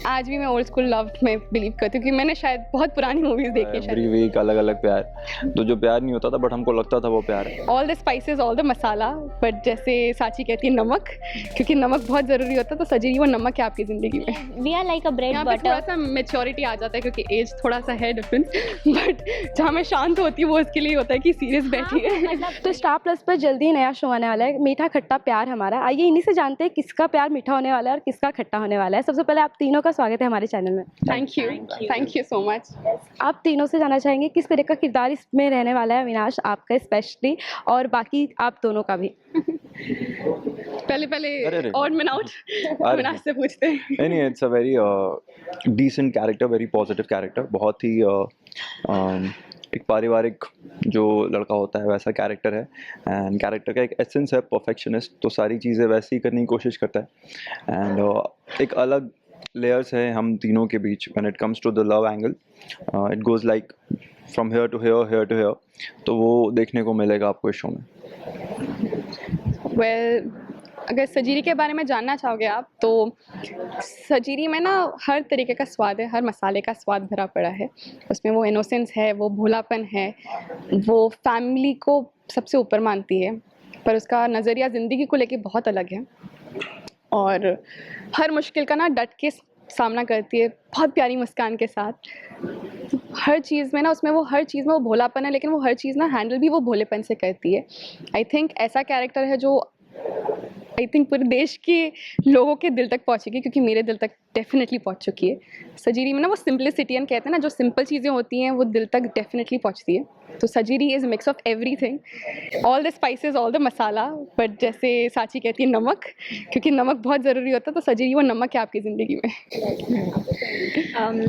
आज भी मैं ओल्ड स्कूल लव में बिलीव करती हूँ क्योंकि मैंने शायद बहुत पुरानी मूवीज देखी है। एवरी वीक अलग अलग प्यार, तो जो प्यार नहीं होता था बट हमको लगता था वो प्यार है। All the spices all the masala, but जैसे साची कहती है नमक, क्योंकि नमक बहुत ज़रूरी होता है, तो सजीरी वो नमक है आपकी ज़िंदगी में। We are like a bread यहाँ पे थोड़ा बटर। सा मेच्योरिटी आ जाता है क्योंकि एज थोड़ा सा है डिफरेंस, बट जहाँ मैं शांत होती हूँ वो उसके लिए होता है कि सीरियस बैठी है। तो स्टार प्लस पर जल्दी ही नया शो आने वाला है, मीठा खट्टा प्यार हमारा। आइए इन्हीं से जानते हैं किसका प्यार मीठा होने वाला है और किसका खट्टा होने वाला है। सबसे पहले आप तीनों का स्वागत है हमारे चैनल में। Thank you so much. आप तीनों से जानना चाहेंगे किस तरह का किरदार इसमें रहने वाला है, अविनाश आपका स्पेशली और बाकी आप दोनों का भी। पहले और मिनट अविनाश से पूछते हैं। नहीं, it's a very decent character, very positive character, बहुत ही एक पारिवारिक जो लड़का होता है वैसा कैरेक्टर है। एंड कैरेक्टर का एक एसेंस है परफेक्शनिस्ट, तो सारी चीज़ें वैसे ही करने की कोशिश करता है। एंड एक अलग लेयर्स है हम तीनों के बीच when it comes to the love angle. It goes like from here to here, here to here, तो वो देखने को मिलेगा आपको इस शो में। वेल, अगर सजीरी के बारे में जानना चाहोगे आप, तो सजीरी में ना हर तरीके का स्वाद है, हर मसाले का स्वाद भरा पड़ा है। उसमें वो इनोसेंस है, वो भोलापन है, वो फैमिली को सबसे ऊपर मानती है, पर उसका नज़रिया ज़िंदगी को लेके बहुत अलग है और हर मुश्किल का ना डट के सामना करती है, बहुत प्यारी मुस्कान के साथ। हर चीज़ में ना उसमें वो हर चीज़ में वो भोलापन है, लेकिन वो हर चीज़ ना हैंडल भी वो भोलेपन से करती है। आई थिंक ऐसा कैरेक्टर है जो आई थिंक पूरे देश के लोगों के दिल तक पहुंचेगी, क्योंकि मेरे दिल तक डेफिनेटली पहुंच चुकी है। सजीरी में ना वो सिंपलिसिटी कहते हैं ना, जो सिंपल चीज़ें होती हैं वो दिल तक डेफिनेटली पहुंचती है। तो सजीरी is mix of everything, all the spices all the masala, but जैसे साची कहती है नमक, क्योंकि नमक बहुत ज़रूरी होता है, तो सजीरी वो नमक है आपकी ज़िंदगी में।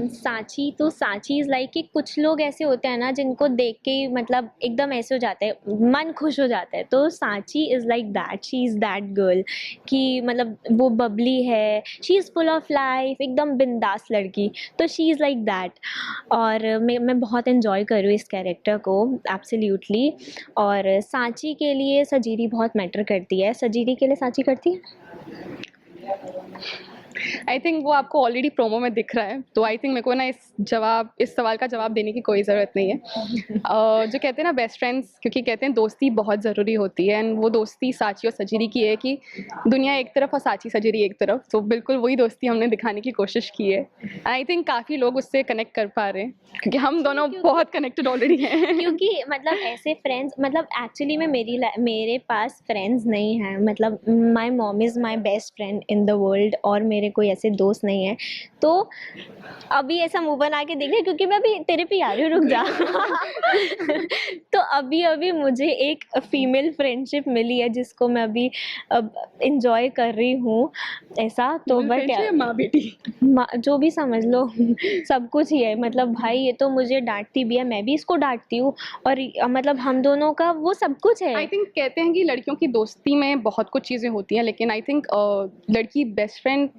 साची तो साची इज़ लाइक कि कुछ लोग ऐसे होते हैं ना जिनको देख के ही मतलब एकदम ऐसे हो जाता है, मन खुश हो जाता है। तो साची is like that, she is that girl कि मतलब वो बबली है, she is full of life, एकदम बिंदास लड़की, तो शी इज़ लाइक दैट। और मैं बहुत इन्जॉय कर रही हूँ इस कैरेक्टर को, एब्सोल्युटली। और साची के लिए सजीरी बहुत मैटर करती है, सजीरी के लिए साची करती है। आई थिंक वो आपको ऑलरेडी प्रोमो में दिख रहा है, तो आई थिंक मेरे को ना इस सवाल का जवाब देने की कोई ज़रूरत नहीं है। जो कहते हैं ना बेस्ट फ्रेंड्स, क्योंकि कहते हैं दोस्ती बहुत ज़रूरी होती है, एंड वो दोस्ती साची और सजीरी की है कि दुनिया एक तरफ और साची सजीरी एक तरफ, तो बिल्कुल वही दोस्ती हमने दिखाने की कोशिश की है। आई थिंक काफ़ी लोग उससे कनेक्ट कर पा रहे हैं, क्योंकि हम दोनों बहुत कनेक्टेड ऑलरेडी हैं। क्योंकि मतलब ऐसे फ्रेंड्स, मतलब एक्चुअली में मेरे पास फ्रेंड्स नहीं हैं, मतलब my mom is my best friend in the world, और मेरे कोई ऐसे दोस्त नहीं है। तो अभी ऐसा मुंह बना के देख रहे, क्योंकि मैं अभी तेरे पे आ रही हूँ, रुक जा। तो अभी मुझे एक फीमेल फ्रेंडशिप मिली है जिसको मैं अभी अब इंजॉय कर रही हूँ ऐसा। तो बट माँ बेटी जो भी समझ लो, सब कुछ ही है। मतलब भाई ये तो मुझे डांटती भी है, मैं भी इसको डांटती हूँ, और मतलब हम दोनों का वो सब कुछ है। आई थिंक कहते हैं कि लड़कियों की दोस्ती में बहुत कुछ चीज़ें होती हैं, लेकिन आई थिंक लड़की बेस्ट फ्रेंड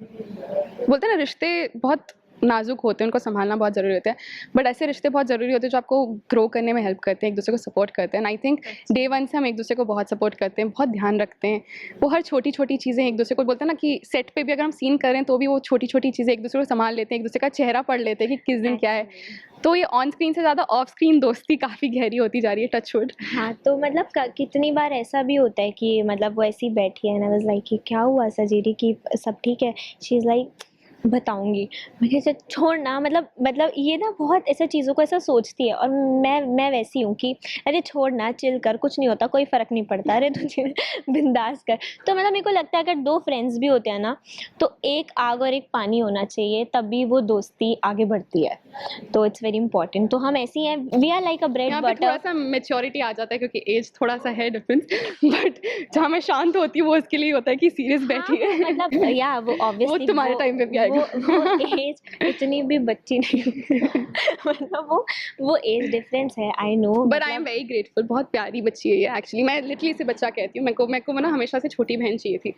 बोलते हैं ना, रिश्ते बहुत नाजुक होते हैं, उनको संभालना बहुत ज़रूरी होता है, बट ऐसे रिश्ते बहुत ज़रूरी होते हैं जो आपको ग्रो करने में हेल्प करते हैं, एक दूसरे को सपोर्ट करते हैं। आई थिंक डे वन से हम एक दूसरे को बहुत सपोर्ट करते हैं, बहुत ध्यान रखते हैं। वो हर छोटी छोटी चीज़ें एक दूसरे को बोलते हैं ना कि सेट पे भी अगर हम सीन करें तो भी वो छोटी छोटी चीज़ें एक दूसरे को संभाल लेते हैं, एक दूसरे का चेहरा पढ़ लेते हैं कि किस दिन क्या है। तो ये ऑन स्क्रीन से ज़्यादा ऑफ स्क्रीन दोस्ती काफ़ी गहरी होती जा रही है, टचवुड। हाँ, तो मतलब कितनी बार ऐसा भी होता है कि मतलब वो ऐसी बैठी है ना, वाज लाइक कि क्या हुआ सजीरी की, सब ठीक है? शी इज़ लाइक बताऊंगी। मैंने कहा छोड़ ना, मतलब ये ना बहुत ऐसा चीज़ों को ऐसा सोचती है, और मैं वैसी हूँ कि अरे छोड़ ना, चिल कर, कुछ नहीं होता, कोई फ़र्क नहीं पड़ता, अरे तुझे बिंदास कर। तो मतलब मेरे को लगता है अगर दो फ्रेंड्स भी होते हैं ना, तो एक आग और एक पानी होना चाहिए, तभी वो दोस्ती आगे बढ़ती है। तो इट्स वेरी इंपॉर्टेंट। तो हम ऐसी हैं, we are like a bread butter. थोड़ा सा मेच्योरिटी आ जाता है क्योंकि एज थोड़ा सा है डिफरेंस, बट जहाँ मैं शांत होती हूँ वो उसके लिए होता है कि सीरियस बैठी है। मतलब या वो ऑब्वियसली वो तुम्हारे टाइम पे भी आएगा। वो एज इतनी भी बच्ची नहीं। मतलब वो एज डिफरेंस है, I know, but I am very grateful. बहुत प्यारी बच्ची है ये एक्चुअली, मैं लिटरली इसे बच्चा कहती हूँ। मेरे को ना हमेशा से छोटी बहन चाहिए थी,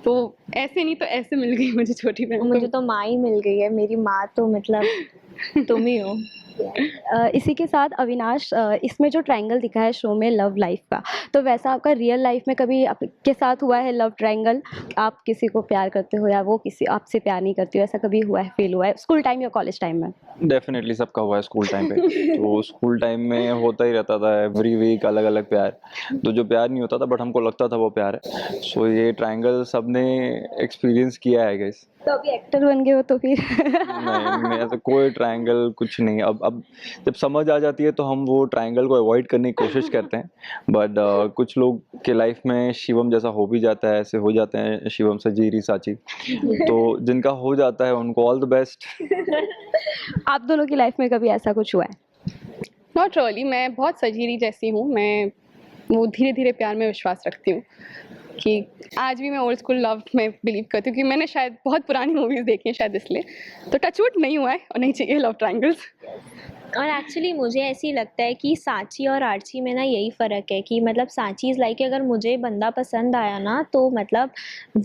तो ऐसे नहीं तो ऐसे मिल गई मुझे छोटी बहन। मुझे तो माँ ही मिल गई है, मेरी माँ तो मतलब तुम ही हो। इसी के साथ अविनाश, इसमें जो ट्रायंगल दिखा है शो में लव लाइफ का, तो वैसा आपका रियल लाइफ में कभी आपके साथ हुआ है लव ट्रायंगल? आप किसी को प्यार करते हो या वो किसी आपसे प्यार नहीं करती हो, ऐसा कभी हुआ है, फील हुआ है स्कूल टाइम या कॉलेज टाइम में? डेफिनेटली सबका हुआ है स्कूल टाइम पे। तो स्कूल टाइम में होता ही रहता था एवरी वीक अलग अलग प्यार, तो जो प्यार नहीं होता था बट हमको लगता था वो प्यार है। सो ये ट्रायंगल सबने एक्सपीरियंस किया है गाइस। तो अभी एक्टर बन गए हो तो फिर नहीं ऐसा कोई ट्रायंगल कुछ नहीं। अब जब समझ आ जाती है तो हम वो ट्रायंगल को अवॉइड करने की कोशिश करते हैं, बट कुछ लोग के लाइफ में शिवम जैसा हो भी जाता है, ऐसे हो जाते हैं शिवम सजीरी साची। तो जिनका हो जाता है उनको ऑल द बेस्ट। आप दोनों की लाइफ में कभी ऐसा कुछ हुआ है? नॉट रियली, मैं बहुत सजीरी जैसी हूँ। मैं वो धीरे धीरे प्यार में विश्वास रखती हूँ कि आज भी मैं ओल्ड स्कूल लव में बिलीव करती हूँ, कि मैंने शायद बहुत पुरानी मूवीज़ देखी हैं शायद इसलिए। तो टचवुड नहीं हुआ है और नहीं चाहिए लव ट्रायंगल्स। और एक्चुअली मुझे ऐसे ही लगता है कि सांची और आर्ची में ना यही फ़र्क है कि मतलब सांची इज़ लाइक अगर मुझे बंदा पसंद आया ना तो मतलब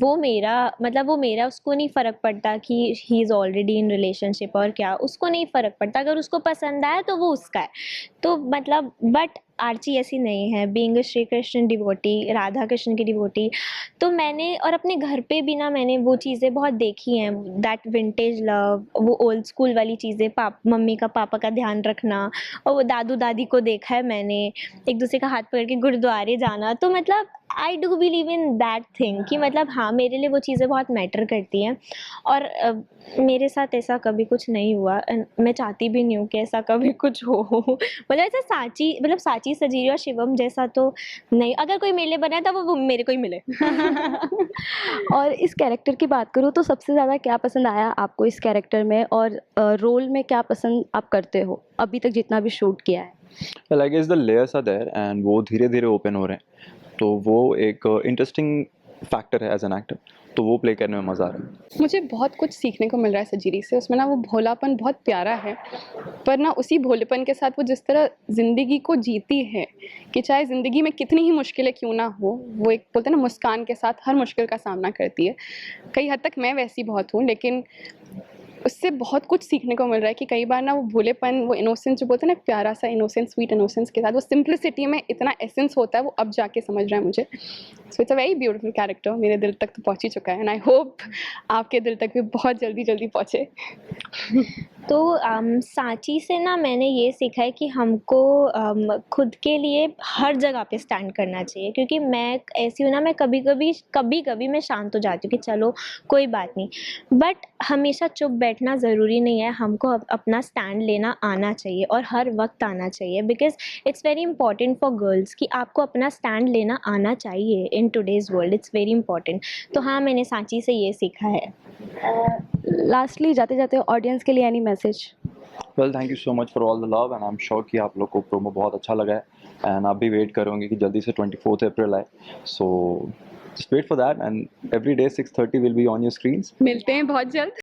वो मेरा उसको नहीं फ़र्क पड़ता कि he is already in relationship और क्या, उसको नहीं फ़र्क पड़ता। अगर उसको पसंद आया तो वो उसका है। तो मतलब बट आर्ची ऐसी नहीं है, being a Shri Krishna devotee, Radha Krishna की डिवोटी। तो मैंने और अपने घर पे भी ना मैंने वो चीज़ें बहुत देखी हैं, दैट विंटेज लव, वो ओल्ड स्कूल वाली चीज़ें, मम्मी का पापा का ध्यान रखना, और वो दादू दादी को देखा है मैंने, एक दूसरे का हाथ पकड़ के गुरुद्वारे जाना। तो मतलब I do believe in that thing कि मतलब हाँ, मेरे लिए वो चीज़ें बहुत मैटर करती हैं। और मेरे साथ ऐसा कभी कुछ नहीं हुआ and मैं चाहती भी नहीं हूँ कि ऐसा कभी कुछ हो। मतलब ऐसा साची सजीरी और शिवम जैसा तो नहीं, अगर कोई मेरे लिए बना है तो वो मेरे को ही मिले। और इस कैरेक्टर की बात करूँ तो सबसे ज़्यादा क्या पसंद आया आपको इस कैरेक्टर में, और रोल में क्या पसंद आप करते हो अभी तक जितना भी शूट किया है? Well, I guess the layers are there and वो धीरे धीरे ओपन हो रहे हैं, तो वो एक इंटरेस्टिंग फैक्टर है एज एन एक्टर, तो वो प्ले करने में मज़ा आ रहा है। मुझे बहुत कुछ सीखने को मिल रहा है सजीरी से। उसमें ना वो भोलापन बहुत प्यारा है, पर ना उसी भोलेपन के साथ वो जिस तरह ज़िंदगी को जीती है, कि चाहे ज़िंदगी में कितनी ही मुश्किलें क्यों ना हो, वो एक बोलते हैं ना मुस्कान के साथ हर मुश्किल का सामना करती है। कई हद तक मैं वैसी बहुत हूँ, लेकिन उससे बहुत कुछ सीखने को मिल रहा है कि कई बार ना वो भोलेपन, वो इनोसेंस जो बोलते हैं ना, प्यारा सा इनोसेंस, स्वीट इनोसेंस के साथ वो सिंप्लिसिटी में इतना एसेंस होता है, वो अब जाके समझ रहा है मुझे। So it's a very beautiful character, मेरे दिल तक तो पहुंच ही चुका है एंड आई होप आपके दिल तक भी बहुत जल्दी जल्दी पहुंचे। तो सांची से ना मैंने ये सीखा है कि हमको खुद के लिए हर जगह पे स्टैंड करना चाहिए, क्योंकि मैं ऐसी हूँ ना, मैं कभी कभी मैं शांत हो जाती हूँ कि चलो कोई बात नहीं, बट हमेशा चुप बैठना ज़रूरी नहीं है। हमको अपना स्टैंड लेना आना चाहिए और हर वक्त आना चाहिए, because it's very important for girls कि आपको अपना स्टैंड लेना आना चाहिए in today's world, it's very important. तो हाँ, मैंने सांची से ये सीखा है। लास्टली जाते जाते ऑडियंस के लिए any message? Well thank you so much for all the love and I am sure कि आप लोग को प्रोमो बहुत अच्छा लगा है एंड आप भी वेट करोगे कि जल्दी से 24 अप्रैल आए। So just wait for that and every day 6:30 will be on your screens. मिलते हैं बहुत जल्द।